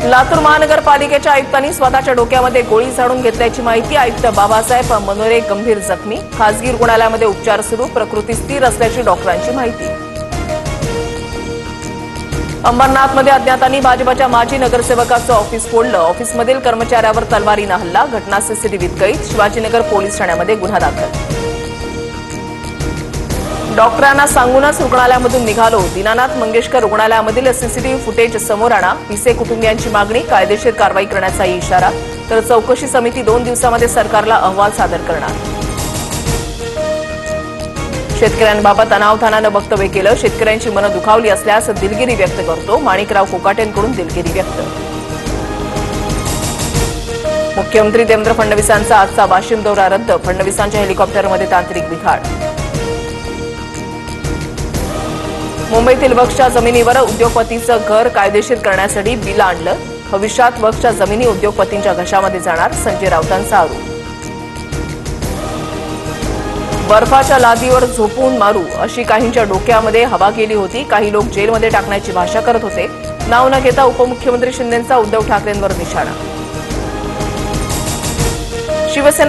लातूर महानगरपालिकेच्या आयुक्तांनी स्वतःच्या डोक्यामध्ये गोळी झाडून घेतल्याची माहिती। आयुक्त बाबासाहेब मनोरे गंभीर जखमी, खासगी रुग्णालयामध्ये उपचार सुरू, प्रकृती स्थिर असल्याची डॉक्टरांची माहिती। अंबरनाथमध्ये अज्ञातांनी भाजपच्या माजी नगरसेवकाचं ऑफिस फोडलं, ऑफिसमधील कर्मचाऱ्यावर तलवारीनं हल्ला, घटना सीसीटीव्हीत कैद, शिवाजीनगर पोलीस ठाण्यामध्ये गुन्हा दाखल। डॉक्टरांना सांगूनच रुग्णालयामधून निघालो, दीनानाथ मंगेशकर रुग्णालयामधील सीसीटीव्ही फुटेज समोर आणा, पिसे कुटुंबियांची मागणी, कायदेशीर कारवाई करण्याचा इशारा, तर चौकशी समिती 2 दिवसांमध्ये सरकारला अहवाल सादर करणार। शेतकऱ्यांबाबत अनावधानानं वक्तव्य केलं, शेतकऱ्यांची मनं दुखावली असल्यास दिलगिरी व्यक्त करतो, माणिकराव कोकाटेंकडून दिलगिरी व्यक्त। मुख्यमंत्री देवेंद्र फडणवीसांचा आजचा वाशिम दौरा रद्द, फडणवीसांच्या हेलिकॉप्टरमध्ये तांत्रिक बिघाड। मुंबईतील वक्फच्या जमिनीवर उद्योगपतीचं घर कायदेशीर करण्यासाठी बिल आणलं, भविष्यात वक्फच्या जमिनी उद्योगपतींच्या घशामध्ये जाणार, संजय राऊतांचा आरोप। बर्फाच्या लादीवर झोपून मारू अशी काहींच्या डोक्यामध्ये हवा गेली होती, काही लोक जेलमध्ये टाकण्याची भाषा करत होते, नाव न घेता उपमुख्यमंत्री शिंदेंचा उद्धव ठाकरेंवर निशाणा। शिवसेना